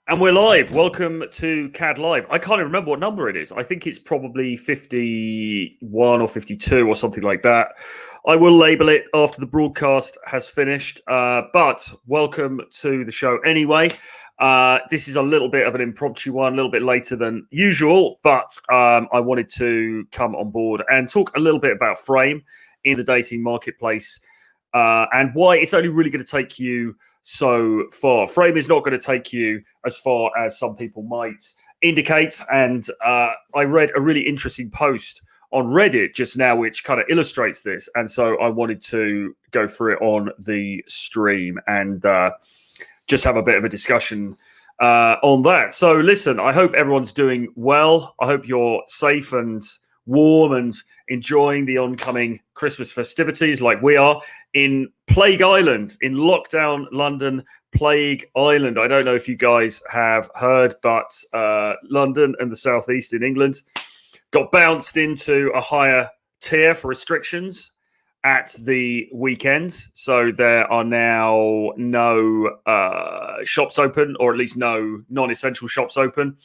And we're live. Welcome to CAD Live. I can't even remember what number it is. I think it's probably 51 or 52 or something like that. I will label it after the broadcast has finished. But welcome to the show anyway. This is a little bit of an impromptu one, a little bit later than usual, but I wanted to come on board and talk a little bit about Frame in the dating marketplace and why it's only really going to take you so far. Frame is not going to take you as far as some people might indicate. And I read a really interesting post on Reddit just now, which kind of illustrates this. And so I wanted to go through it on the stream and just have a bit of a discussion on that. So listen, I hope everyone's doing well. I hope you're safe and warm and enjoying the oncoming Christmas festivities like we are in Plague Island, in lockdown London, Plague Island. I don't know if you guys have heard, but London and the southeast in England got bounced into a higher tier for restrictions at the weekend. So there are now no shops open, or at least no non-essential shops open.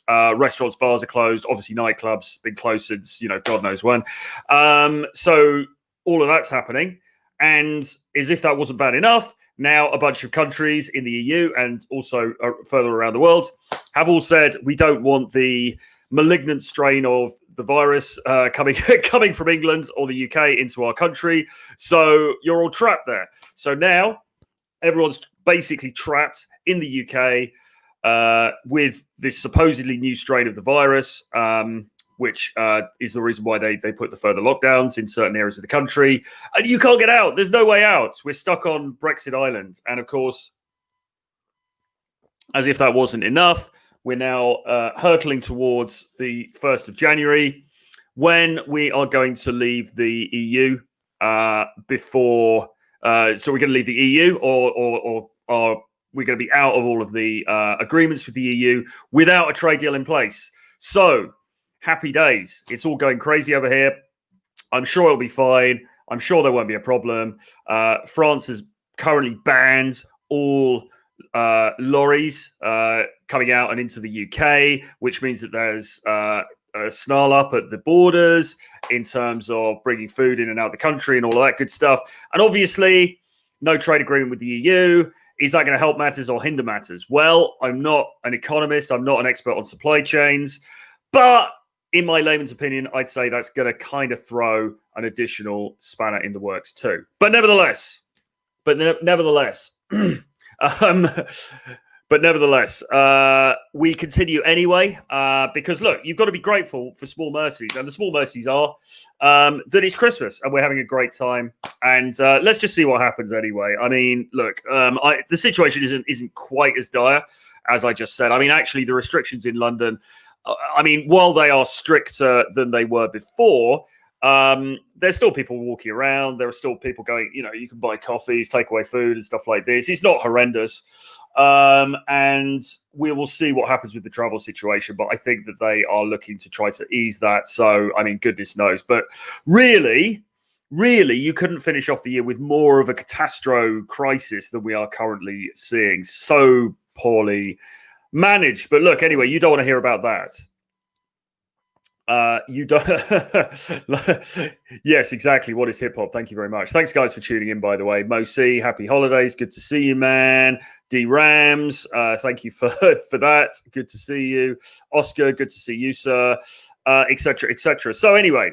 Restaurants, bars are closed. Obviously, nightclubs been closed since, God knows when. So all of that's happening. And as if that wasn't bad enough, now a bunch of countries in the EU and also further around the world have all said we don't want the malignant strain of the virus coming from England or the UK into our country. So you're all trapped there. So now everyone's basically trapped in the UK with this supposedly new strain of the virus, which is the reason why they put the further lockdowns in certain areas of the country. And you can't get out. There's no way out. We're stuck on Brexit Island. And of course, as if that wasn't enough, we're now hurtling towards the 1st of January when we are going to leave the EU before. So we're going to leave the EU or we're going to be out of all of the agreements with the EU without a trade deal in place. So happy days. It's all going crazy over here. I'm sure it'll be fine. I'm sure there won't be a problem. France has currently banned all lorries coming out and into the UK, which means that there's a snarl up at the borders in terms of bringing food in and out of the country and all of that good stuff. And obviously, no trade agreement with the EU. Is that going to help matters or hinder matters? Well, I'm not an economist. I'm not an expert on supply chains. But in my layman's opinion, I'd say that's going to kind of throw an additional spanner in the works too. But nevertheless, we continue anyway, because look, you've got to be grateful for small mercies, and the small mercies are that it's Christmas and we're having a great time. And let's just see what happens anyway. I mean, look, the situation isn't quite as dire as I just said. I mean, actually, the restrictions in London, I mean, while they are stricter than they were before, there's still people walking around. There are still people going, you can buy coffees, take away food and stuff like this. It's not horrendous. And we will see what happens with the travel situation. But I think that they are looking to try to ease that. So, I mean, goodness knows. But really, you couldn't finish off the year with more of a catastrophe crisis than we are currently seeing. So poorly managed. But look, anyway, you don't want to hear about that. You don't. Yes, exactly. What is hip hop? Thank you very much. Thanks, guys, for tuning in. By the way, Mo C, happy holidays. Good to see you, man. D Rams, thank you for that. Good to see you, Oscar. Good to see you, sir. Etc. Etc. So anyway,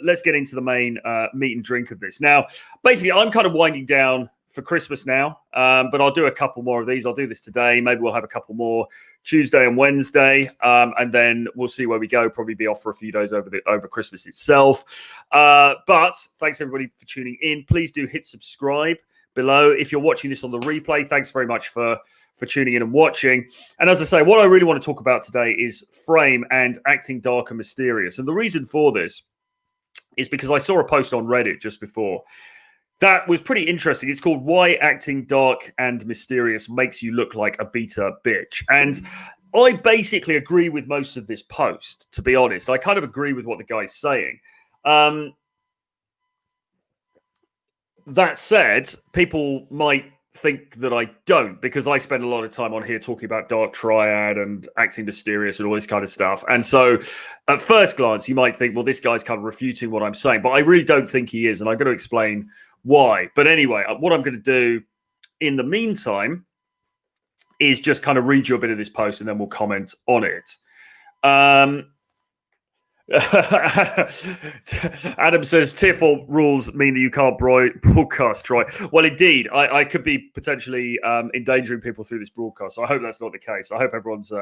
let's get into the main meat and drink of this. Now, basically, I'm kind of winding down for Christmas now, but I'll do a couple more of these. I'll do this today. Maybe we'll have a couple more Tuesday and Wednesday, and then we'll see where we go. Probably be off for a few days over Christmas itself. But thanks everybody for tuning in. Please do hit subscribe below if you're watching this on the replay. Thanks very much for tuning in and watching. And as I say, what I really want to talk about today is Frame and acting dark and mysterious. And the reason for this is because I saw a post on Reddit just before that was pretty interesting. It's called Why Acting Dark and Mysterious Makes You Look Like a Beta Bitch. And I basically agree with most of this post, to be honest. I kind of agree with what the guy's saying. That said, people might think that I don't, because I spend a lot of time on here talking about dark triad and acting mysterious and all this kind of stuff. And so at first glance, you might think, well, this guy's kind of refuting what I'm saying, but I really don't think he is. And I'm going to explain why. But anyway, what I'm going to do in the meantime is just kind of read you a bit of this post and then we'll comment on it. Adam says TIFL rules mean that you can't broadcast Troy. Well, indeed, I could be potentially endangering people through this broadcast. So I hope that's not the case. I hope everyone's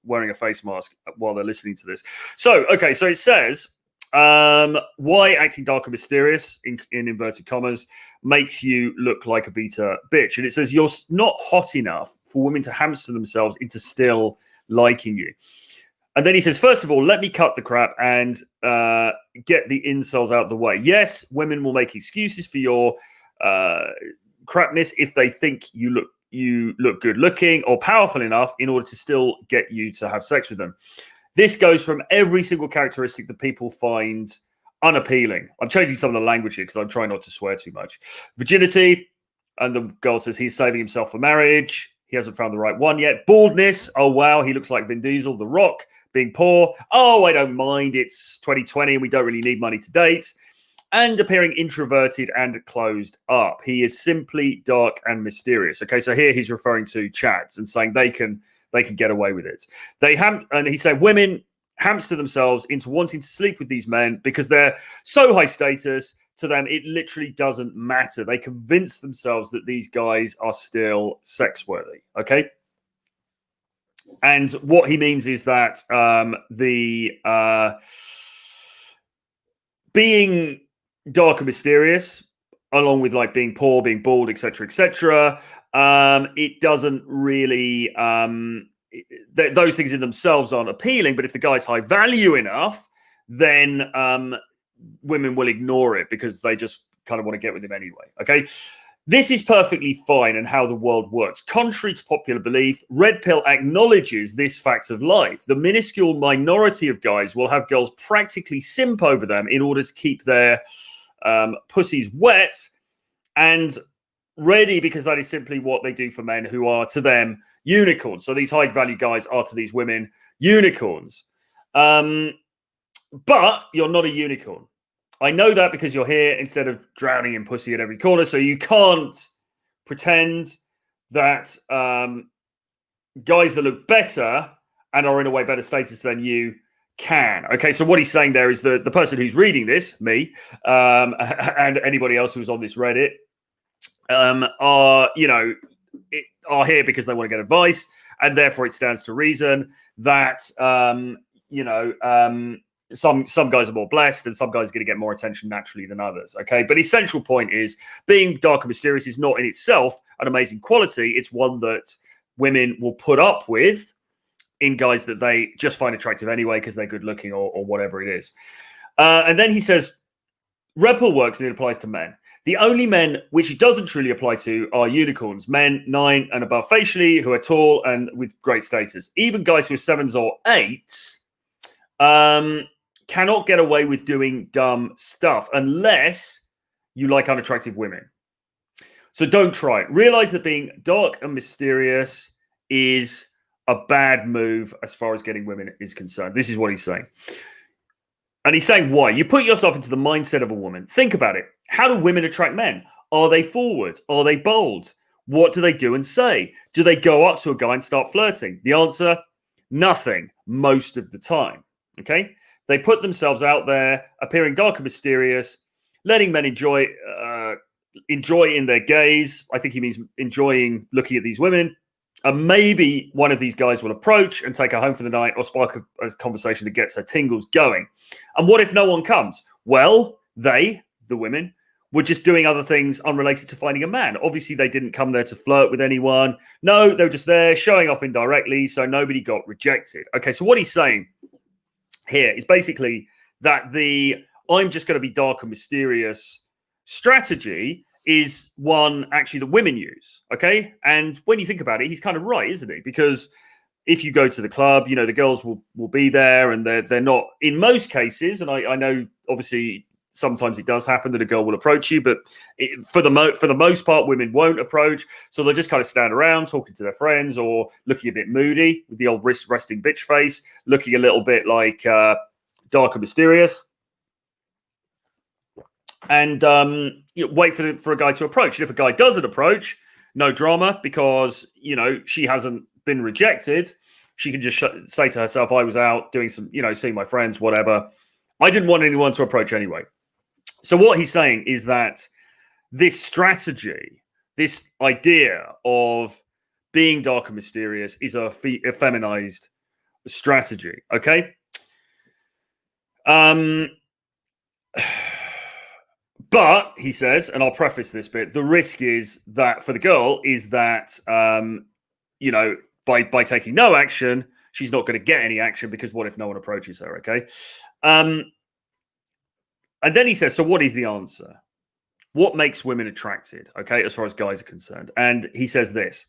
wearing a face mask while they're listening to this. So, okay, so it says why acting dark and mysterious in inverted commas makes you look like a beta bitch. And it says you're not hot enough for women to hamster themselves into still liking you. And then he says, first of all, let me cut the crap and get the incels out of the way. Yes, women will make excuses for your crapness if they think you look good looking or powerful enough in order to still get you to have sex with them. This goes from every single characteristic that people find unappealing. I'm changing some of the language here because I'm trying not to swear too much. Virginity, and the girl says he's saving himself for marriage. He hasn't found the right one yet. Baldness, oh wow, he looks like Vin Diesel. The Rock. Being poor, oh, I don't mind. It's 2020 and we don't really need money to date. And appearing introverted and closed up. He is simply dark and mysterious. Okay, so here he's referring to chads and saying they can get away with it. And he said women hamster themselves into wanting to sleep with these men because they're so high status. To them, it literally doesn't matter. They convince themselves that these guys are still sex worthy. Okay. And what he means is that being dark and mysterious, along with like being poor, being bald, etc., it doesn't really those things in themselves aren't appealing. But if the guy's high value enough, then women will ignore it because they just kind of want to get with him anyway. Okay. This is perfectly fine and how the world works. Contrary to popular belief, Red Pill acknowledges this fact of life. The minuscule minority of guys will have girls practically simp over them in order to keep their pussies wet and ready, because that is simply what they do for men who are to them unicorns. So these high value guys are to these women unicorns. But you're not a unicorn. I know that because you're here instead of drowning in pussy at every corner. So you can't pretend that guys that look better and are in a way better status than you can. Okay, so what he's saying there is the person who's reading this, me, and anybody else who's on this Reddit, are here because they want to get advice, and therefore it stands to reason that some guys are more blessed and some guys are going to get more attention naturally than others. Okay. But his central point is being dark and mysterious is not in itself an amazing quality. It's one that women will put up with in guys that they just find attractive anyway because they're good looking or whatever it is. And then he says, Red Pill works and it applies to men. The only men which it doesn't truly apply to are unicorns, men 9 and above facially, who are tall and with great status. Even guys who are 7s or 8s cannot get away with doing dumb stuff unless you like unattractive women. So don't try it. Realize that being dark and mysterious is a bad move as far as getting women is concerned. This is what he's saying. And he's saying why. You put yourself into the mindset of a woman. Think about it. How do women attract men? Are they forward? Are they bold? What do they do and say? Do they go up to a guy and start flirting? The answer, nothing most of the time. Okay? They put themselves out there, appearing dark and mysterious, letting men enjoy in their gaze. I think he means enjoying looking at these women. And maybe one of these guys will approach and take her home for the night or spark a conversation that gets her tingles going. And what if no one comes? Well, the women, were just doing other things unrelated to finding a man. Obviously, they didn't come there to flirt with anyone. No, they were just there showing off indirectly, so nobody got rejected. Okay, so what he's saying here is basically that I'm just going to be dark and mysterious strategy is one actually the women use. Okay. And when you think about it, he's kind of right, isn't he? Because if you go to the club, the girls will be there and they're not in most cases. And I know obviously sometimes it does happen that a girl will approach you, but for the most part, women won't approach. So they'll just kind of stand around talking to their friends or looking a bit moody with the old resting bitch face, looking a little bit like dark and mysterious. And wait for a guy to approach. And if a guy doesn't approach, no drama, because, she hasn't been rejected. She can just say to herself, I was out doing some, seeing my friends, whatever. I didn't want anyone to approach anyway. So what he's saying is that this strategy, this idea of being dark and mysterious is a feminized strategy, okay? But he says, and I'll preface this bit, the risk is that for the girl is that, by taking no action, she's not going to get any action, because what if no one approaches her, okay? And then he says, so what is the answer? What makes women attracted, okay, as far as guys are concerned? And he says this: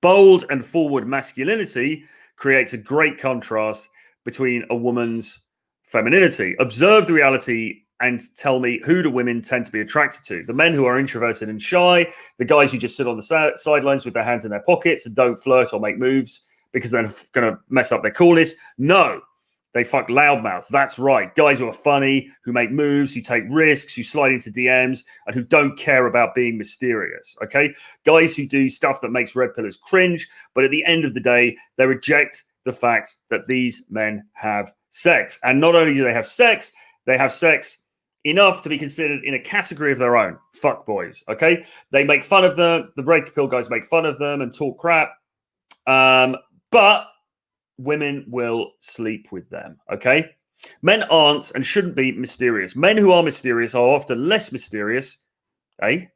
bold and forward masculinity creates a great contrast between a woman's femininity. Observe the reality and tell me, who do women tend to be attracted to? The men who are introverted and shy, the guys who just sit on the sidelines with their hands in their pockets and don't flirt or make moves because they're going to mess up their coolness? No, they fuck loudmouths. That's right. Guys who are funny, who make moves, who take risks, who slide into DMs, and who don't care about being mysterious, okay? Guys who do stuff that makes red pillars cringe, but at the end of the day, they reject the fact that these men have sex. And not only do they have sex enough to be considered in a category of their own. Fuck boys, okay? They make fun of them. The red pill guys make fun of them and talk crap. But women will sleep with them, okay? Men aren't and shouldn't be mysterious. Men who are mysterious are often less mysterious, eh?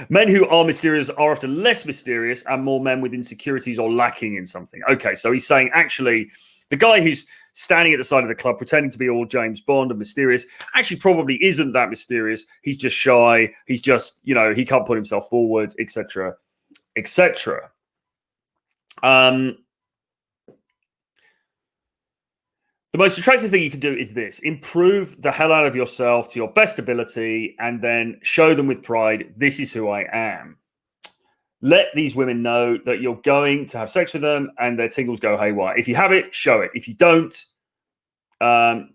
Men who are mysterious are often less mysterious and more men with insecurities or lacking in something. Okay, so he's saying, actually, the guy who's standing at the side of the club pretending to be all James Bond and mysterious actually probably isn't that mysterious. He's just shy. He's just, he can't put himself forward, etc., etc. The most attractive thing you can do is this: improve the hell out of yourself to your best ability and then show them with pride, this is who I am. Let these women know that you're going to have sex with them and their tingles go haywire. If you have it, show it. If you don't show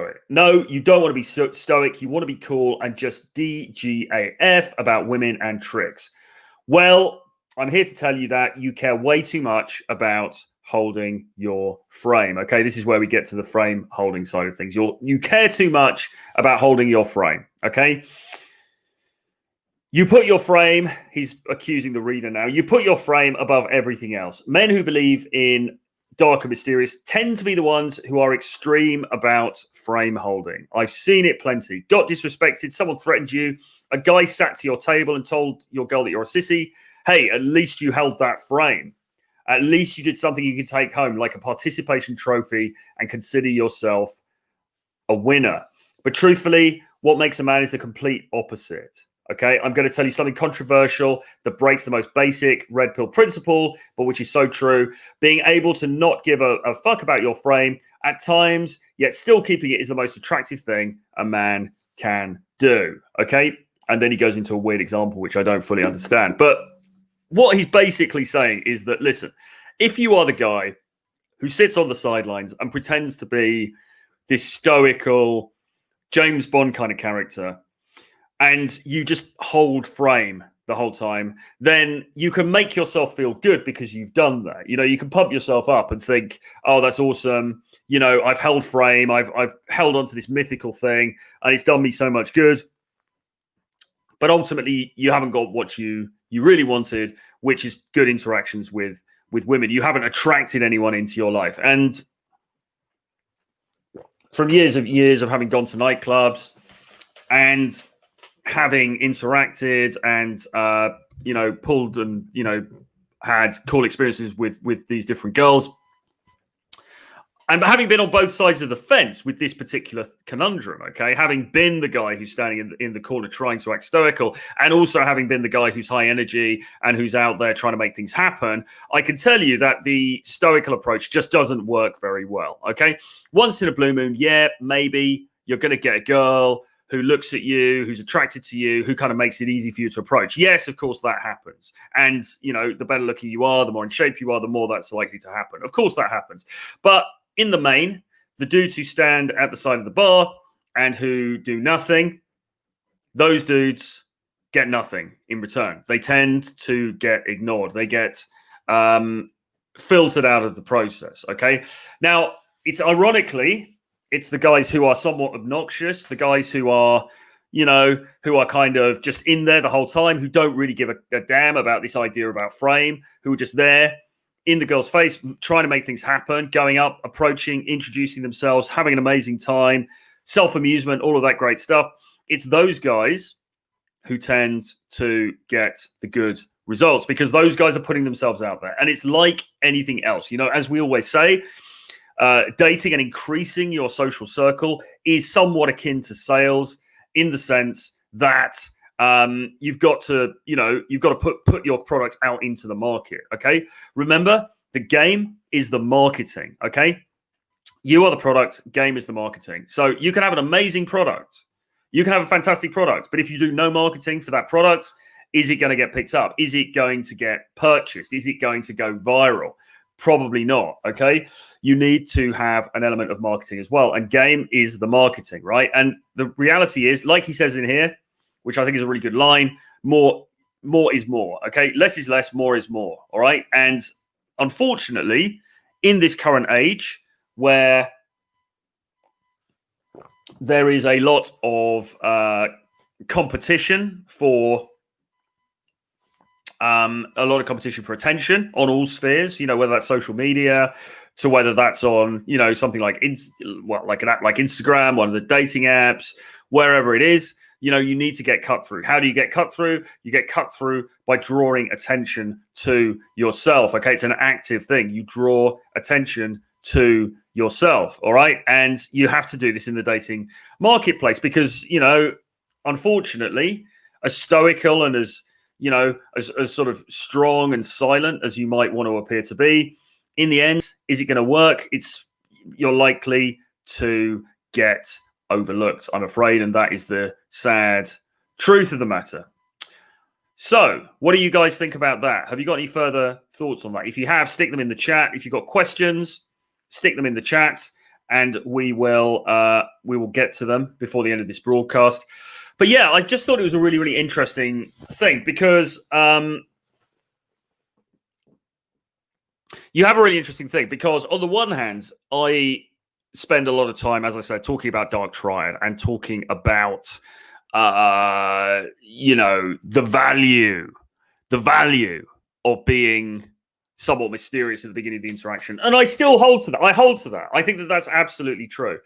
it. No, you don't want to be stoic. You want to be cool and just DGAF about women and tricks. Well, I'm here to tell you that you care way too much about holding your frame. Okay, this is where we get to the frame holding side of things. You care too much about holding your frame. Okay. You put your frame, he's accusing the reader now, you put your frame above everything else. Men who believe in dark and mysterious tend to be the ones who are extreme about frame holding. I've seen it plenty. Got disrespected, someone threatened you, a guy sat to your table and told your girl that you're a sissy. Hey, at least you held that frame. At least you did something you could take home, like a participation trophy, and consider yourself a winner. But truthfully, what makes a man is the complete opposite. Okay, I'm going to tell you something controversial that breaks the most basic red pill principle, but which is so true. Being able to not give a fuck about your frame at times, yet still keeping it, is the most attractive thing a man can do. Okay, and then he goes into a weird example, which I don't fully understand. But what he's basically saying is that, listen, if you are the guy who sits on the sidelines and pretends to be this stoical James Bond kind of character, and you just hold frame the whole time, then you can make yourself feel good because you've done that. You can pump yourself up and think, oh, that's awesome. I've held frame. I've held on to this mythical thing and it's done me so much good. But ultimately, you haven't got what you really wanted, which is good interactions with women. You haven't attracted anyone into your life. And from years of having gone to nightclubs and having interacted and pulled and had cool experiences with these different girls, And having been on both sides of the fence with this particular conundrum, okay, having been the guy who's standing in the corner trying to act stoical, and also having been the guy who's high energy and who's out there trying to make things happen, I can tell you that the stoical approach just doesn't work very well, okay? Once in a blue moon, yeah, maybe you're going to get a girl who looks at you, who's attracted to you, who kind of makes it easy for you to approach. Yes, of course, that happens. And, you know, the better looking you are, the more in shape you are, the more that's likely to happen. Of course, that happens. But in the main, the dudes who stand at the side of the bar and who do nothing, those dudes get nothing in return. They tend to get ignored. They get filtered out of the process, okay? Now, it's ironically, it's the guys who are somewhat obnoxious, the guys who are, you know, who are kind of just in there the whole time, who don't really give a damn about this idea about frame, who are just there in the girl's face, trying to make things happen, going up, approaching, introducing themselves, having an amazing time, self-amusement, all of that great stuff. It's those guys who tend to get the good results because those guys are putting themselves out there. And it's like anything else. You know, as we always say, dating and increasing your social circle is somewhat akin to sales in the sense that you've got to put your product out into the market. Okay. Remember, the game is the marketing. Okay. You are the product, game is the marketing. So you can have an amazing product. You can have a fantastic product, but if you do no marketing for that product, is it going to get picked up? Is it going to get purchased? Is it going to go viral? Probably not. Okay. You need to have an element of marketing as well. And game is the marketing, right? And the reality is, like he says in here, which I think is a really good line, more is more. Okay. Less is less, more is more. All right. And unfortunately, in this current age where there is a lot of competition for attention on all spheres, you know, whether that's social media to whether that's on, you know, something like like an app like Instagram, one of the dating apps, wherever it is, you know, you need to get cut through. How do you get cut through? You get cut through by drawing attention to yourself. Okay. It's an active thing. You draw attention to yourself. All right. And you have to do this in the dating marketplace because, you know, unfortunately, as stoical and as, you know, as sort of strong and silent as you might want to appear to be, in the end, is it going to work? You're likely to get overlooked, I'm afraid. And that is the sad truth of the matter. So what do you guys think about that? Have you got any further thoughts on that? If you have, stick them in the chat. If you've got questions, stick them in the chat and we will get to them before the end of this broadcast. But yeah, I just thought it was a really, really interesting thing because you have a really interesting thing because on the one hand, I spend a lot of time, as I said, talking about Dark Triad and talking about, you know, the value of being somewhat mysterious at the beginning of the interaction. And I still hold to that. I think that that's absolutely true.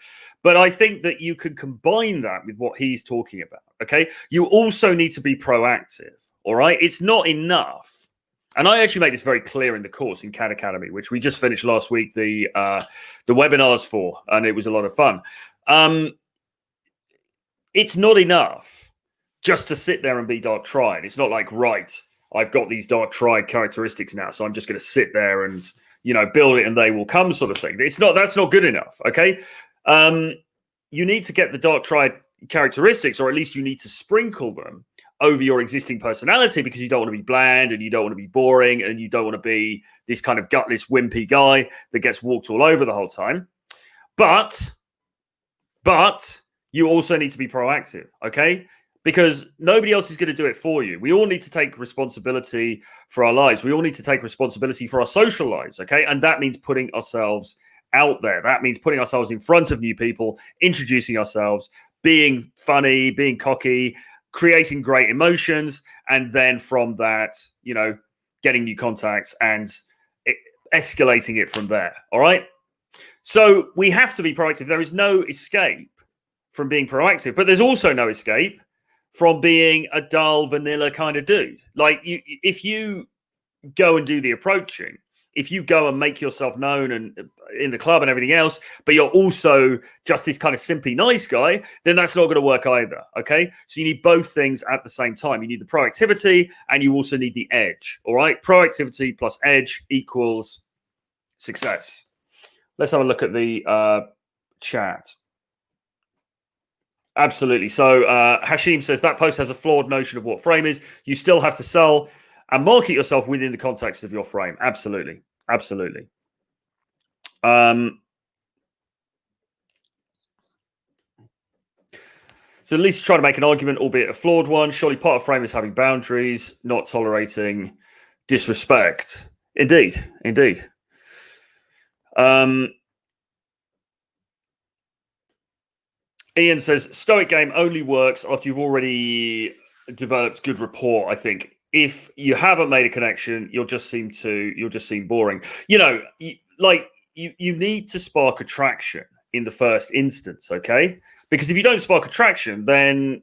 But I think that you can combine that with what he's talking about, okay? You also need to be proactive, all right? It's not enough. And I actually make this very clear in the course in CAD Academy, which we just finished last week, the webinars for, and it was a lot of fun. It's not enough just to sit there and be Dark Triad. It's not like, right, I've got these Dark Triad characteristics now, so I'm just going to sit there and, you know, build it and they will come sort of thing. That's not good enough, okay? You need to get the Dark Triad characteristics, or at least you need to sprinkle them over your existing personality because you don't want to be bland and you don't want to be boring and you don't want to be this kind of gutless, wimpy guy that gets walked all over the whole time. But you also need to be proactive, okay? Because nobody else is going to do it for you. We all need to take responsibility for our lives. We all need to take responsibility for our social lives, okay? And that means putting ourselves out there. That means putting ourselves in front of new people, introducing ourselves, being funny, being cocky, creating great emotions, and then from that, you know, getting new contacts and escalating it from there, all right? So we have to be proactive. There is no escape from being proactive, but there's also no escape from being a dull, vanilla kind of dude. Like if you go and do the approaching if you go and make yourself known and in the club and everything else, but you're also just this kind of simply nice guy, then that's not going to work either. Okay. So you need both things at the same time. You need the proactivity and you also need the edge. All right. Proactivity plus edge equals success. Let's have a look at the chat. Absolutely. So Hashim says that post has a flawed notion of what frame is. You still have to sell and market yourself within the context of your frame. Absolutely. Absolutely. So at least try to make an argument, albeit a flawed one. Surely part of frame is having boundaries, not tolerating disrespect. Indeed. Indeed. Ian says Stoic game only works after you've already developed good rapport. I think if you haven't made a connection, you'll just seem boring. You know, you need to spark attraction in the first instance, okay? Because if you don't spark attraction, then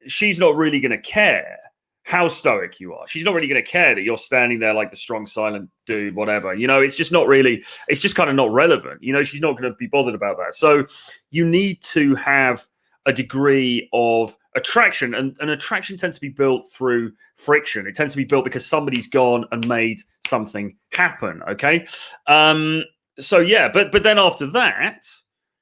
she's not really going to care how stoic you are. She's not really going to care that you're standing there like the strong, silent dude, whatever. You know, it's just not really, it's just kind of not relevant. You know, she's not going to be bothered about that. So you need to have a degree of attraction, and attraction tends to be built through friction. It tends to be built because somebody's gone and made something happen. Okay. So yeah, but then after that,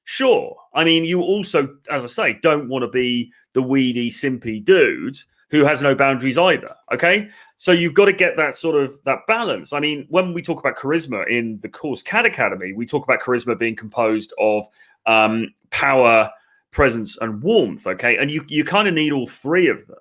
sure. I mean, you also, as I say, don't want to be the weedy, simpy dude who has no boundaries either. Okay. So you've got to get that sort of that balance. I mean, when we talk about charisma in the course CAD Academy, we talk about charisma being composed of power, presence, and warmth. Okay. And you kind of need all three of them.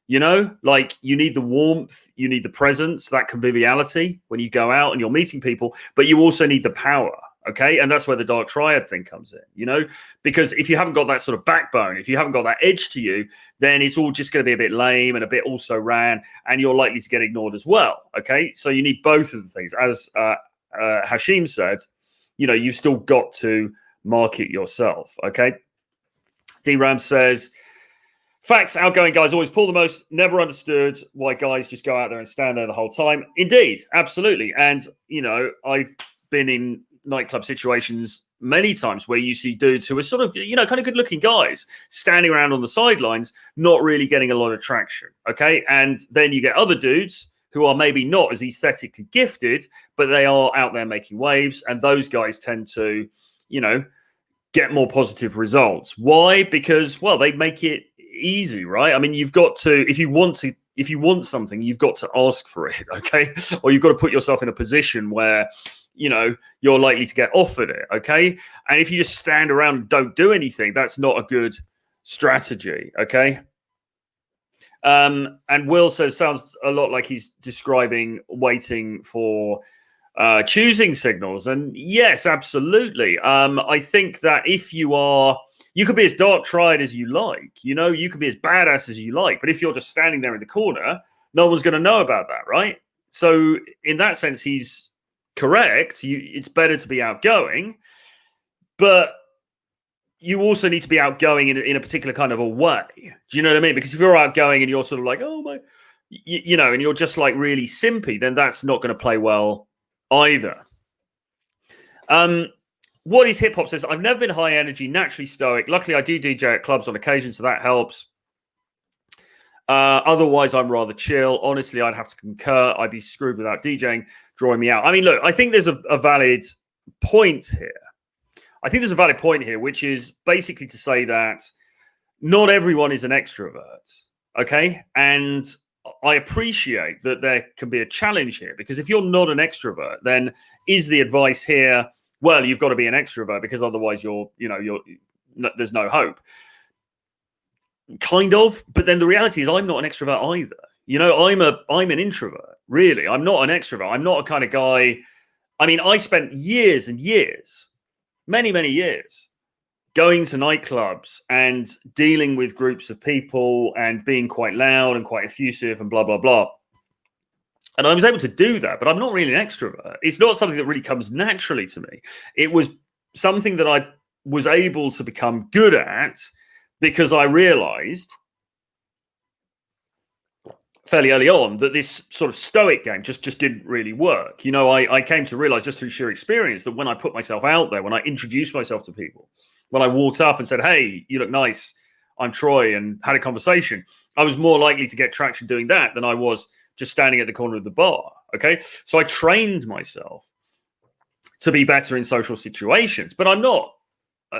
You know, like you need the warmth, you need the presence, that conviviality when you go out and you're meeting people, but you also need the power. Okay. And that's where the dark triad thing comes in, you know, because if you haven't got that sort of backbone, if you haven't got that edge to you, then it's all just going to be a bit lame and a bit also ran, and you're likely to get ignored as well. Okay. So you need both of the things. As Hashim said, you know, you've still got to market yourself. Okay. D-Ram says, facts, outgoing guys always pull the most. Never understood why guys just go out there and stand there the whole time. Indeed, absolutely. And, you know, I've been in nightclub situations many times where you see dudes who are sort of, you know, kind of good looking guys standing around on the sidelines, not really getting a lot of traction. Okay. And then you get other dudes who are maybe not as aesthetically gifted, but they are out there making waves. And those guys tend to, you know, get more positive results. Why? Because, well, they make it easy, right? I mean, you've got to, if you want something, you've got to ask for it, okay? Or you've got to put yourself in a position where, you know, you're likely to get offered it, okay? And if you just stand around and don't do anything, that's not a good strategy, okay? And Will says, sounds a lot like he's describing waiting for choosing signals. And yes, absolutely. I think that if you are, you could be as dark tried as you like, you know, you could be as badass as you like, but if you're just standing there in the corner, no one's going to know about that, right? So in that sense, he's correct. It's better to be outgoing, but you also need to be outgoing in a particular kind of a way. Do you know what I mean? Because if you're outgoing and you're sort of like, oh my, you know, and you're just like really simpy, then that's not going to play well either. What is hip hop says, I've never been high energy, naturally stoic. Luckily, I do DJ at clubs on occasion, so that helps. Otherwise, I'm rather chill. Honestly, I'd have to concur. I'd be screwed without DJing, drawing me out. I mean, look, I think there's a valid point here. I think there's a valid point here, which is basically to say that not everyone is an extrovert, okay? And I appreciate that there can be a challenge here, because if you're not an extrovert, then is the advice here, well, you've got to be an extrovert because otherwise there's no hope. Kind of, but then the reality is I'm not an extrovert either. You know, I'm an introvert, really. I'm not an extrovert. I'm not a kind of guy. I mean, I spent years and years, many, many years, going to nightclubs and dealing with groups of people and being quite loud and quite effusive and blah, blah, blah. And I was able to do that, but I'm not really an extrovert. It's not something that really comes naturally to me. It was something that I was able to become good at because I realized fairly early on that this sort of stoic game just didn't really work. You know, I came to realize just through sheer experience that when I put myself out there, when I introduced myself to people, when I walked up and said, "Hey, you look nice, I'm Troy," and had a conversation, I was more likely to get traction doing that than I was just standing at the corner of the bar. Okay. So I trained myself to be better in social situations, but I'm not.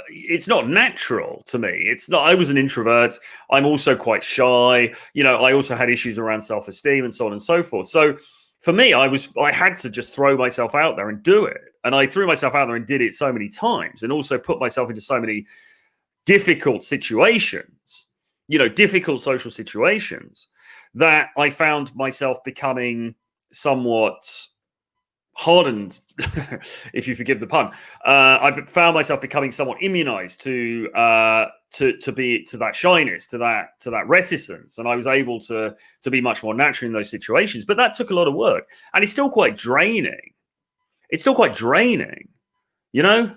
It's not natural to me. It's not. I was an introvert. I'm also quite shy. You know, I also had issues around self-esteem and so on and so forth. So for me, I had to just throw myself out there and do it. And I threw myself out there and did it so many times, and also put myself into so many difficult situations, you know, difficult social situations, that I found myself becoming somewhat hardened, if you forgive the pun. I found myself becoming somewhat immunized to that shyness, to that reticence, and I was able to be much more natural in those situations. But that took a lot of work, and it's still quite draining. It's still quite draining, you know,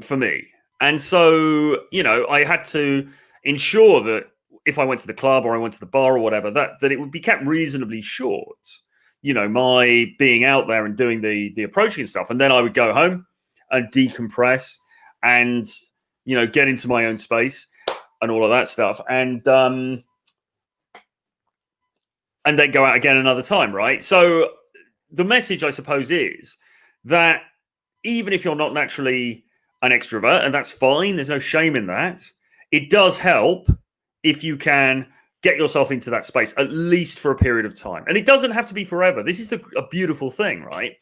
for me. And so, you know, I had to ensure that if I went to the club or I went to the bar or whatever, that it would be kept reasonably short. You know, my being out there and doing the approaching stuff. And then I would go home and decompress and, you know, get into my own space and all of that stuff. And then go out again another time, right? So the message, I suppose, is that even if you're not naturally an extrovert, and that's fine, there's no shame in that, it does help if you can get yourself into that space, at least for a period of time. And it doesn't have to be forever. This is a beautiful thing, right?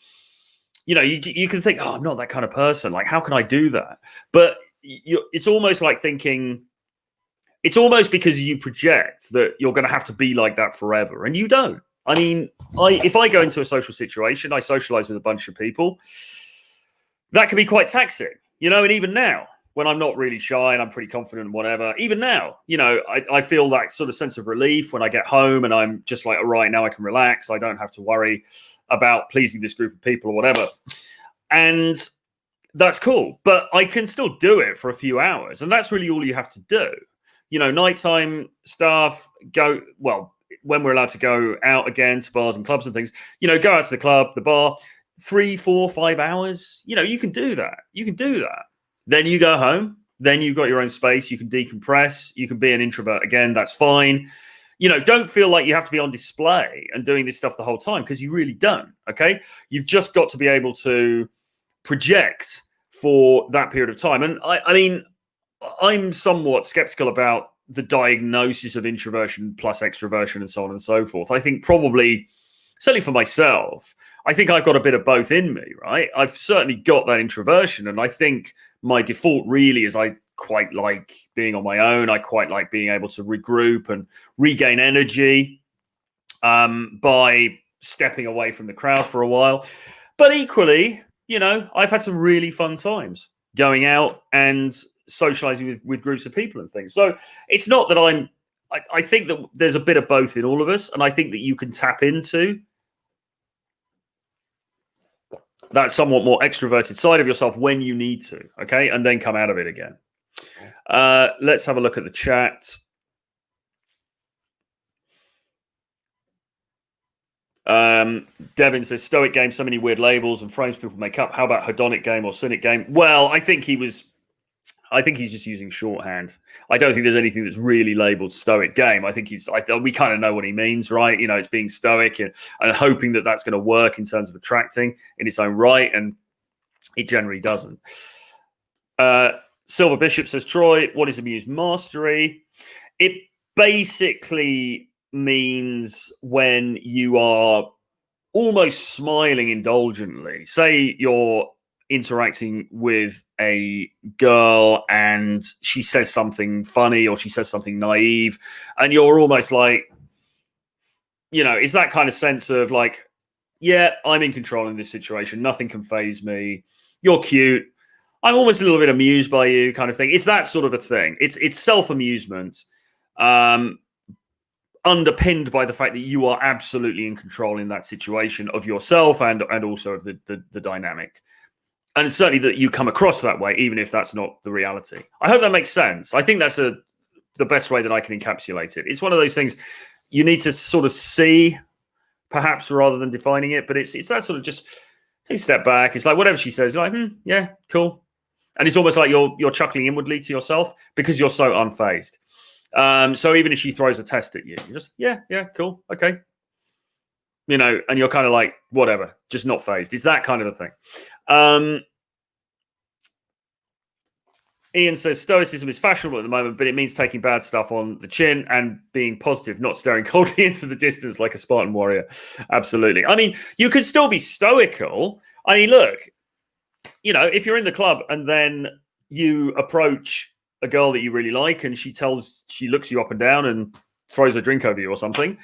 You know, you can think, oh, I'm not that kind of person. Like, how can I do that? But it's almost like thinking, it's almost because you project that you're going to have to be like that forever. And you don't. I mean, if I go into a social situation, I socialize with a bunch of people, that can be quite taxing, you know, and even now, when I'm not really shy and I'm pretty confident and whatever, even now, you know, I feel that sort of sense of relief when I get home and I'm just like, all right, now I can relax. I don't have to worry about pleasing this group of people or whatever. And that's cool. But I can still do it for a few hours. And that's really all you have to do. You know, nighttime stuff, when we're allowed to go out again to bars and clubs and things, you know, go out to the club, the bar, 3, 4, 5 hours. You know, you can do that. You can do that. Then you go home, then you've got your own space, you can decompress, you can be an introvert again, that's fine. You know, don't feel like you have to be on display and doing this stuff the whole time, because you really don't, okay? You've just got to be able to project for that period of time. And I mean, I'm somewhat skeptical about the diagnosis of introversion plus extroversion and so on and so forth. I think probably, certainly for myself, I think I've got a bit of both in me, right? I've certainly got that introversion, and I think my default really is I quite like being on my own. I quite like being able to regroup and regain energy by stepping away from the crowd for a while. But equally, you know, I've had some really fun times going out and socializing with groups of people and things. So it's not that I think that there's a bit of both in all of us, and I think that you can tap into that somewhat more extroverted side of yourself when you need to, okay? And then come out of it again. Let's have a look at the chat. Devin says, Stoic game, so many weird labels and frames people make up. How about hedonic game or cynic game? Well, I think he's just using shorthand. I don't think there's anything that's really labeled Stoic game. I think we kind of know what he means, right? You know, it's being stoic and hoping that that's going to work in terms of attracting in its own right, and it generally doesn't. Silver Bishop says, Troy, what is Amuse Mastery? It basically means when you are almost smiling indulgently. Say you're interacting with a girl and she says something funny or she says something naive, and you're almost like, you know, it's that kind of sense of like, yeah, I'm in control in this situation. Nothing can faze me. You're cute. I'm almost a little bit amused by you, kind of thing. It's that sort of a thing. It's self-amusement, underpinned by the fact that you are absolutely in control in that situation of yourself and also of the dynamic. And it's certainly that you come across that way, even if that's not the reality. I hope that makes sense. I think that's the best way that I can encapsulate it. It's one of those things. you need to sort of see, perhaps, rather than defining it. But it's that sort of just take a step back. It's like whatever she says, you're like, yeah, cool. And it's almost like you're chuckling inwardly to yourself because you're so unfazed. So even if she throws a test at you, you're just, yeah, cool, okay. You know, and you're kind of like, whatever, just not phased. It's that kind of a thing. Ian says Stoicism is fashionable at the moment, but it means taking bad stuff on the chin and being positive, not staring coldly into the distance like a Spartan warrior. Absolutely. I mean, you could still be stoical. I mean, look, you know, if you're in the club and then you approach a girl that you really like and she looks you up and down and throws a drink over you or something,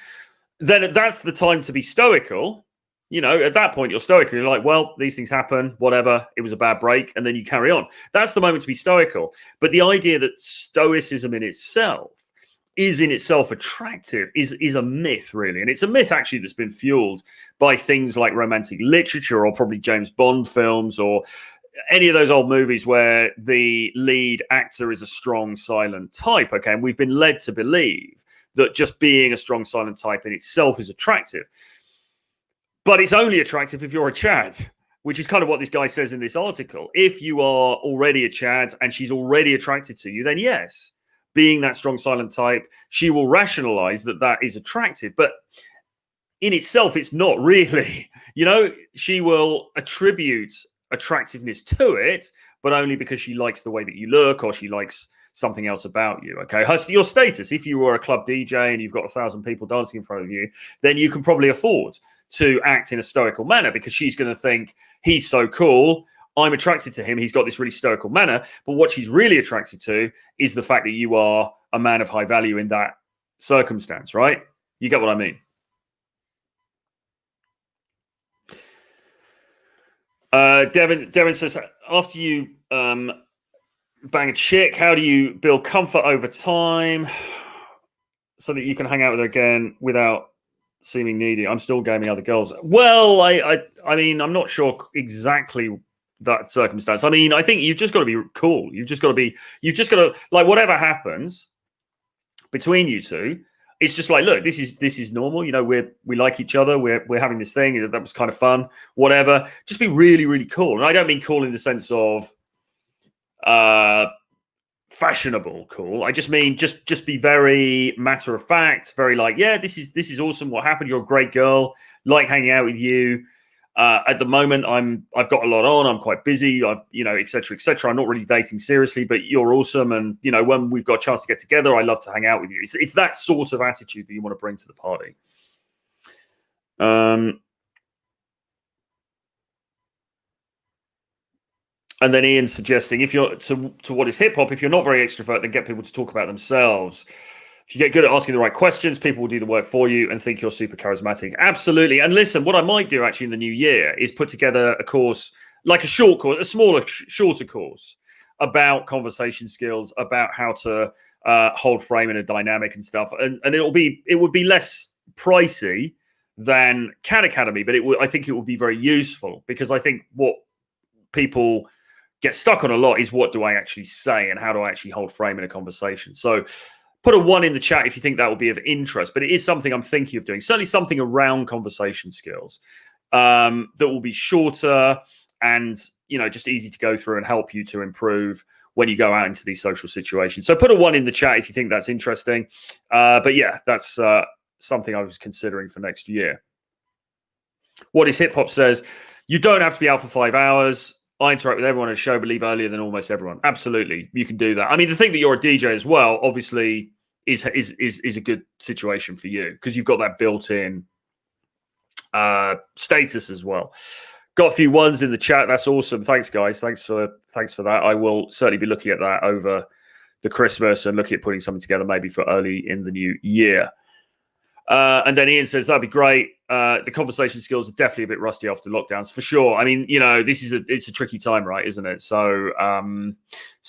then that's the time to be stoical. You know, at that point, you're stoical. You're like, well, these things happen, whatever. It was a bad break. And then you carry on. That's the moment to be stoical. But the idea that stoicism in itself is in itself attractive is a myth, really. And it's a myth, actually, that's been fueled by things like romantic literature or probably James Bond films or any of those old movies where the lead actor is a strong, silent type. Okay. And we've been led to believe that just being a strong, silent type in itself is attractive. But it's only attractive if you're a Chad, which is kind of what this guy says in this article. If you are already a Chad and she's already attracted to you, then yes, being that strong, silent type, she will rationalize that that is attractive. But in itself, it's not really. You know, she will attribute attractiveness to it, but only because she likes the way that you look or she likes something else about you. Okay, your status, if you were a club DJ and you've got 1,000 people dancing in front of you, then you can probably afford to act in a stoical manner because she's going to think he's so cool, I'm attracted to him, he's got this really stoical manner. But what she's really attracted to is the fact that you are a man of high value in that circumstance, right? You get what I mean? Devin says, after you bang a chick, how do you build comfort over time so that you can hang out with her again without seeming needy? I'm still gaming other girls. Well, I mean, I'm not sure exactly that circumstance. I mean, I think you've just got to be cool. You've just got to like, whatever happens between you two, it's just like, look, this is normal. You know, we like each other. We're having this thing that was kind of fun. Whatever. Just be really, really cool. And I don't mean cool in the sense of fashionable cool. I just mean just be very matter of fact, very like, yeah, this is awesome. What happened? You're a great girl. Like hanging out with you. At the moment, I've got a lot on. I'm quite busy. I've, you know, et cetera, et cetera. I'm not really dating seriously, but you're awesome. And, you know, when we've got a chance to get together, I love to hang out with you. It's that sort of attitude that you want to bring to the party. And then Ian's suggesting, if you're to what is hip hop, if you're not very extrovert, then get people to talk about themselves. If you get good at asking the right questions, people will do the work for you and think you're super charismatic. Absolutely. And listen, what I might do actually in the new year is put together a course, like a short course, a smaller, shorter course about conversation skills, about how to hold frame in a dynamic and stuff. And it would be less pricey than CAD Academy, but I think it would be very useful because I think what people get stuck on a lot is what do I actually say and how do I actually hold frame in a conversation. So put a 1 in the chat if you think that will be of interest, but it is something I'm thinking of doing. Certainly something around conversation skills that will be shorter and, you know, just easy to go through and help you to improve when you go out into these social situations. So put a 1 in the chat if you think that's interesting. But yeah, that's something I was considering for next year. What is Hip Hop says, you don't have to be out for 5 hours. I interact with everyone at a show, but leave earlier than almost everyone. Absolutely, you can do that. I mean, the thing that you're a DJ as well, obviously, is a good situation for you because you've got that built-in status as well. Got a few 1s in the chat. That's awesome. Thanks, guys. Thanks for that. I will certainly be looking at that over the Christmas and looking at putting something together maybe for early in the new year. And then Ian says, that'd be great. The conversation skills are definitely a bit rusty after lockdowns, for sure. I mean, you know, it's a tricky time, right? Isn't it? So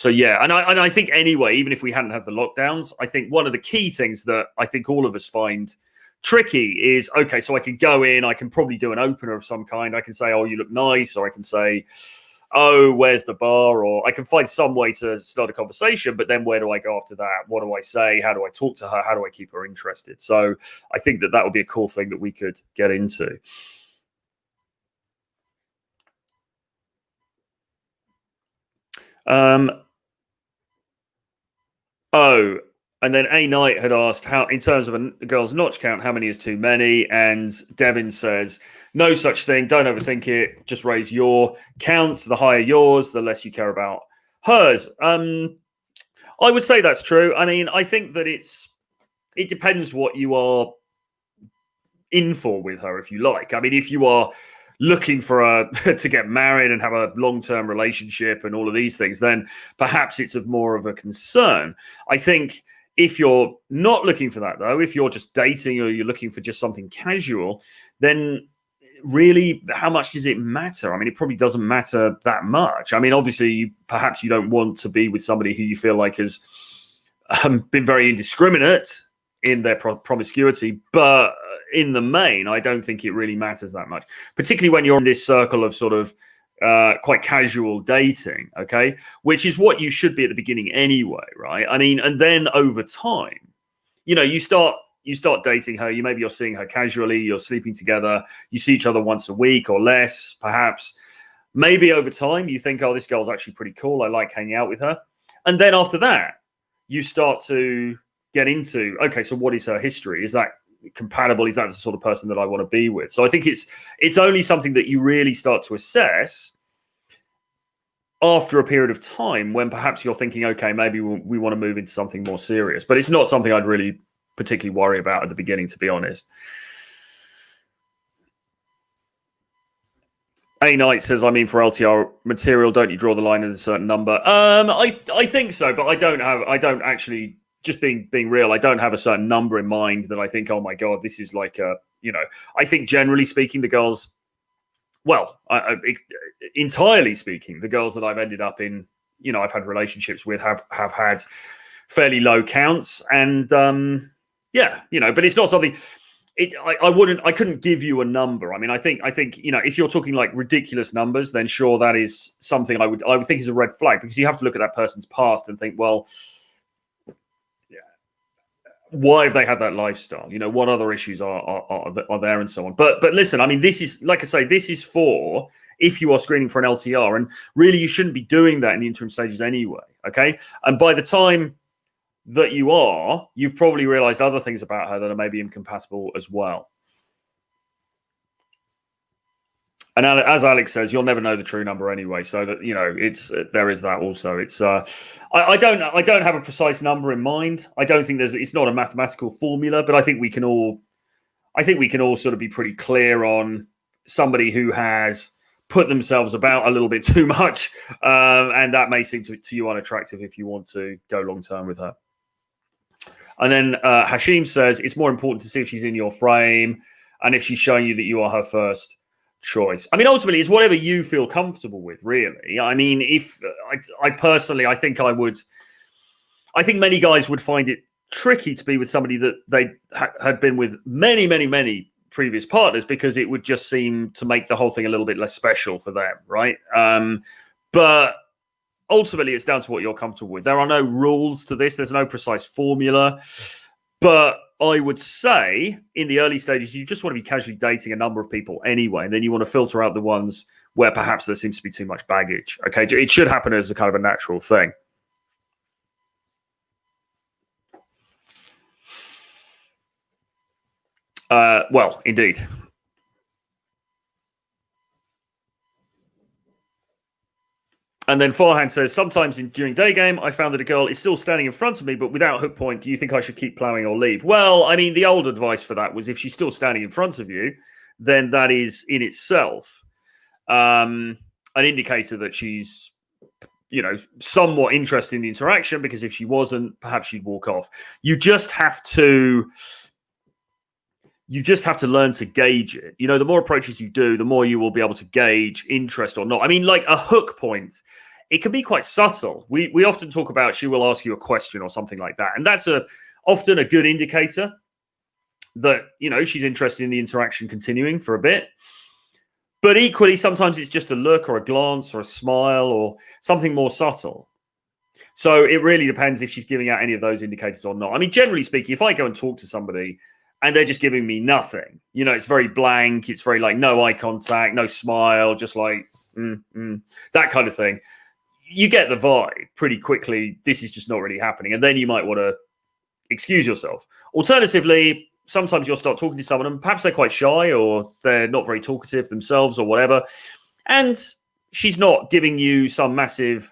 yeah. And I think anyway, even if we hadn't had the lockdowns, I think one of the key things that I think all of us find tricky is, okay, so I can go in, I can probably do an opener of some kind. I can say, oh, you look nice. Or I can say, oh, where's the bar? Or I can find some way to start a conversation, but then where do I go after that? What do I say? How do I talk to her? How do I keep her interested? So I think that would be a cool thing that we could get into. Oh, and then A Knight had asked, how, in terms of a girl's notch count, how many is too many? And Devin says, no such thing. Don't overthink it. Just raise your count. The higher yours, the less you care about hers. I would say that's true. I mean, I think that it depends what you are in for with her, if you like. I mean, if you are looking for to get married and have a long-term relationship and all of these things, then perhaps it's of more of a concern. I think if you're not looking for that, though, if you're just dating or you're looking for just something casual, then really, how much does it matter? I mean, it probably doesn't matter that much. I mean, obviously, perhaps you don't want to be with somebody who you feel like has been very indiscriminate in their promiscuity, but in the main, I don't think it really matters that much, particularly when you're in this circle of sort of quite casual dating, okay, which is what you should be at the beginning anyway, right? I mean, and then over time, you know, you start dating her, maybe you're seeing her casually, you're sleeping together, you see each other once a week or less, perhaps. Maybe over time you think, oh, this girl's actually pretty cool, I like hanging out with her. And then after that, you start to get into, okay, so what is her history? Is that compatible? Is that the sort of person that I want to be with? So I think it's only something that you really start to assess after a period of time when perhaps you're thinking, okay, maybe we want to move into something more serious. But it's not something I'd really particularly worry about at the beginning, to be honest. A Knight says, I mean, for LTR material, don't you draw the line at a certain number? I think so, but I don't actually, just being real, I don't have a certain number in mind that I think, oh my God, this is like a, you know, I think generally speaking, the girls, well, entirely speaking, the girls that I've ended up in, you know, I've had relationships with have had fairly low counts, and yeah, you know, but it's not something. I couldn't give you a number. I mean, I think, you know, if you're talking like ridiculous numbers, then sure, that is something I would think is a red flag, because you have to look at that person's past and think, well, yeah, why have they had that lifestyle? You know, what other issues are there, and so on. But listen, I mean, this is, like I say, this is for if you are screening for an LTR, and really you shouldn't be doing that in the interim stages anyway. Okay, and by the time that you've probably realized other things about her that are maybe incompatible as well. And as Alex says, you'll never know the true number anyway. So that, you know, there is that also. It's I don't have a precise number in mind. I don't think it's not a mathematical formula, but I think we can all sort of be pretty clear on somebody who has put themselves about a little bit too much, and that may seem to you unattractive if you want to go long term with her. And then Hashim says, it's more important to see if she's in your frame and if she's showing you that you are her first choice. I mean, ultimately, it's whatever you feel comfortable with, really. I mean, if I personally, I think many guys would find it tricky to be with somebody that they had been with many, many, many previous partners, because it would just seem to make the whole thing a little bit less special for them, right? But ultimately, it's down to what you're comfortable with. There are no rules to this. There's no precise formula. But I would say in the early stages, you just want to be casually dating a number of people anyway. And then you want to filter out the ones where perhaps there seems to be too much baggage. Okay, it should happen as a kind of a natural thing. Well, indeed. And then Farhan says, sometimes during day game, I found that a girl is still standing in front of me, but without hook point. Do you think I should keep plowing or leave? Well, I mean, the old advice for that was if she's still standing in front of you, then that is in itself an indicator that she's, you know, somewhat interested in the interaction, because if she wasn't, perhaps she'd walk off. You just have to learn to gauge it. You know, the more approaches you do, the more you will be able to gauge interest or not. I mean, like a hook point, it can be quite subtle. We often talk about she will ask you a question or something like that. And that's often a good indicator that, you know, she's interested in the interaction continuing for a bit. But equally, sometimes it's just a look or a glance or a smile or something more subtle. So it really depends if she's giving out any of those indicators or not. I mean, generally speaking, if I go and talk to somebody and they're just giving me nothing, you know, it's very blank. It's very like no eye contact, no smile, just like that kind of thing. You get the vibe pretty quickly. This is just not really happening. And then you might want to excuse yourself. Alternatively, sometimes you'll start talking to someone and perhaps they're quite shy or they're not very talkative themselves or whatever. And she's not giving you some massive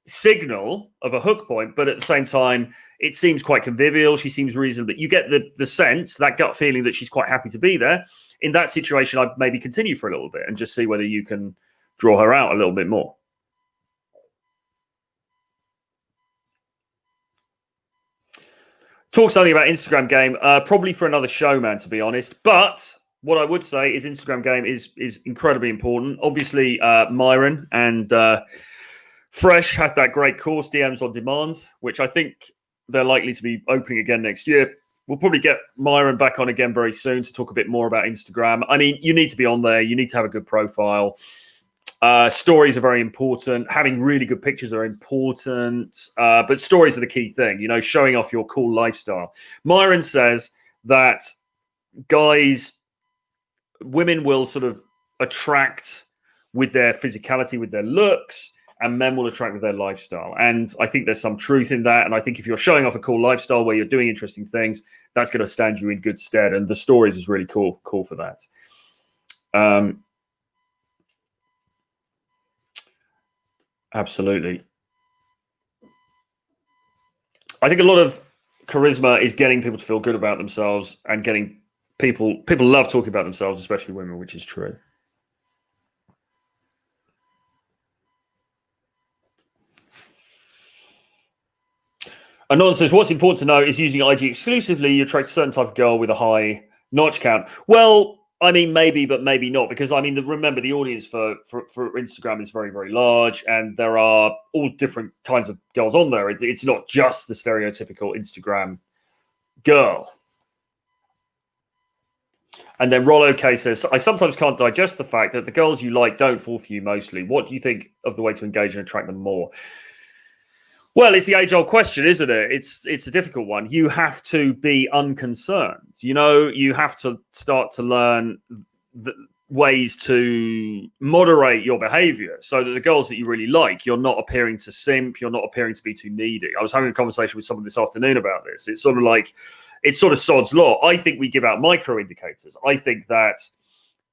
signal of a hook point, but at the same time, it seems quite convivial. She seems reasonable. You get the sense, that gut feeling that she's quite happy to be there. In that situation, I'd maybe continue for a little bit and just see whether you can draw her out a little bit more. Talk something about Instagram game, probably for another show, man, to be honest. But what I would say is Instagram game is incredibly important. Obviously, Myron and Fresh had that great course, DMs on Demand, which I think they're likely to be opening again next year. We'll probably get Myron back on again very soon to talk a bit more about Instagram. I mean, you need to be on there. You need to have a good profile. Stories are very important. Having really good pictures are important. But stories are the key thing, you know, showing off your cool lifestyle. Myron says that women will sort of attract with their physicality, with their looks, and men will attract with their lifestyle. And I think there's some truth in that. And I think if you're showing off a cool lifestyle where you're doing interesting things, that's going to stand you in good stead. And the stories is really cool for that. Absolutely. I think a lot of charisma is getting people to feel good about themselves and getting people love talking about themselves, especially women, which is true. Anon says, what's important to know is using IG exclusively, you attract a certain type of girl with a high notch count. Well, I mean, maybe, but maybe not, because I mean, remember the audience for Instagram is very, very large, and there are all different kinds of girls on there. It's not just the stereotypical Instagram girl. And then Rollo K says, I sometimes can't digest the fact that the girls you like don't fall for you mostly. What do you think of the way to engage and attract them more? Well, it's the age-old question, isn't it? It's a difficult one. You have to be unconcerned. You know, you have to start to learn the ways to moderate your behavior so that the girls that you really like, you're not appearing to simp, you're not appearing to be too needy. I was having a conversation with someone this afternoon about this. It's sort of like, it's sort of sod's law. I think we give out micro indicators. I think that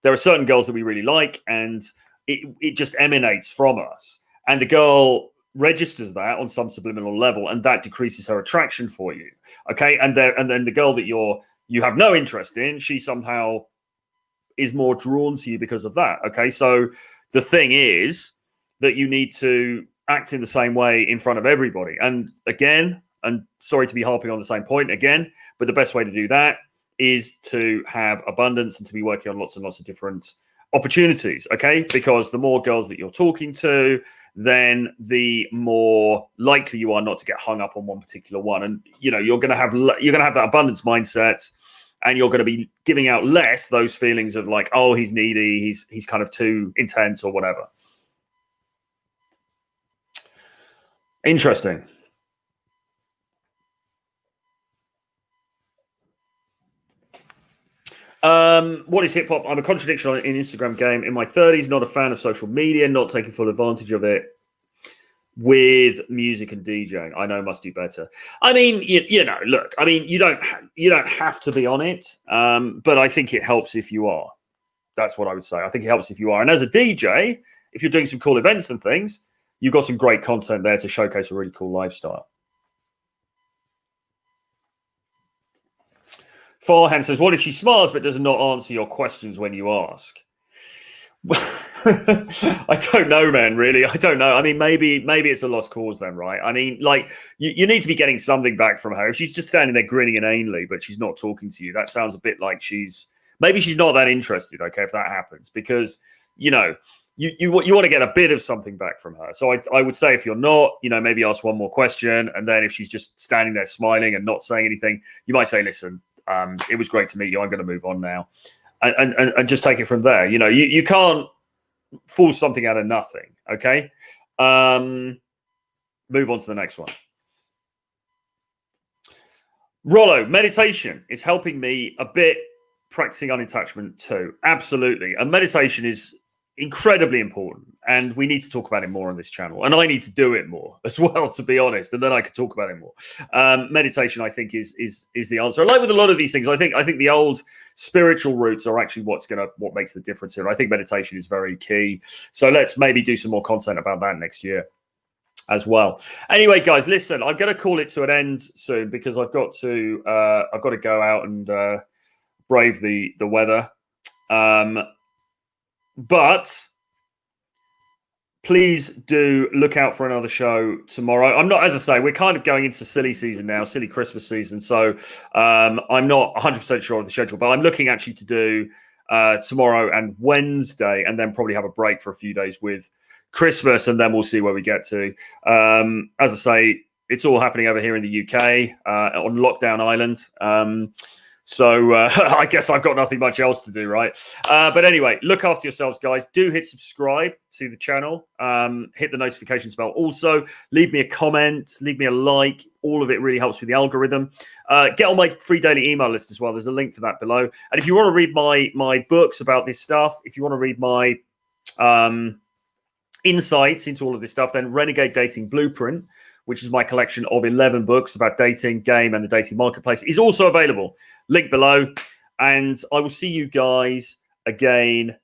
there are certain girls that we really like, and it just emanates from us. And the girl registers that on some subliminal level, and that decreases her attraction for you. Okay. And then the girl that you have no interest in, she somehow is more drawn to you because of that. Okay. So the thing is that you need to act in the same way in front of everybody. And again, and sorry to be harping on the same point again, but the best way to do that is to have abundance and to be working on lots and lots of different opportunities. Okay. Because the more girls that you're talking to, then the more likely you are not to get hung up on one particular one. And, you know, you're going to have that abundance mindset, and you're going to be giving out less those feelings of like, oh, he's needy, he's kind of too intense or whatever. Interesting. What is hip hop? I'm a contradiction in Instagram game. In my 30s, not a fan of social media, not taking full advantage of it with music and DJing. I know, must do better. I mean, you know, look, I mean, you don't have to be on it, but I think it helps if you are. That's what I would say. I think it helps if you are. And as a DJ, if you're doing some cool events and things, you've got some great content there to showcase a really cool lifestyle. Farhan says, what if she smiles but does not answer your questions when you ask? I don't know, man, really. I don't know. I mean, maybe it's a lost cause then, right? I mean, like, you need to be getting something back from her. If she's just standing there grinning inanely, but she's not talking to you, that sounds a bit like maybe she's not that interested, okay, if that happens. Because, you know, you want to get a bit of something back from her. So I would say if you're not, you know, maybe ask one more question. And then if she's just standing there smiling and not saying anything, you might say, listen, it was great to meet you. I'm going to move on now. and just take it from there. You know, you can't force something out of nothing. Okay. Move on to the next one. Rollo, meditation is helping me a bit practicing unattachment too. Absolutely. And meditation is incredibly important, and we need to talk about it more on this channel, and I need to do it more as well, to be honest, and then I could talk about it more. Meditation, I think, is the answer. Like with a lot of these things, I think the old spiritual roots are actually what makes the difference here. I think meditation is very key, so let's maybe do some more content about that next year as well. Anyway, guys, listen, I'm going to call it to an end soon because I've got to go out and brave the weather. But please do look out for another show tomorrow. I'm not, as I say, we're kind of going into silly season now, silly Christmas season. So I'm not 100% sure of the schedule, but I'm looking actually to do tomorrow and Wednesday, and then probably have a break for a few days with Christmas, and then we'll see where we get to. As I say, it's all happening over here in the UK on Lockdown Island. So I guess I've got nothing much else to do, right? But anyway, look after yourselves, guys. Do hit subscribe to the channel. Hit the notifications bell. Also, leave me a comment, leave me a like. All of it really helps with the algorithm. Get on my free daily email list as well. There's a link for that below. And if you want to read my books about this stuff, if you want to read my insights into all of this stuff, then Renegade Dating Blueprint, which is my collection of 11 books about dating, game, and the dating marketplace, is also available. Link below. And I will see you guys again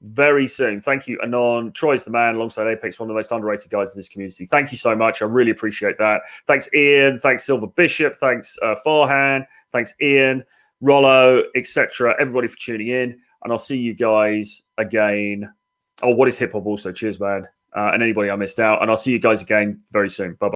very soon. Thank you, Anon. Troy's the man alongside Apex, one of the most underrated guys in this community. Thank you so much. I really appreciate that. Thanks, Ian. Thanks, Silver Bishop. Thanks, Farhan. Thanks, Ian, Rollo, etc. Everybody for tuning in. And I'll see you guys again. Oh, what is hip hop also? Cheers, man. And anybody I missed out. And I'll see you guys again very soon. Bye-bye.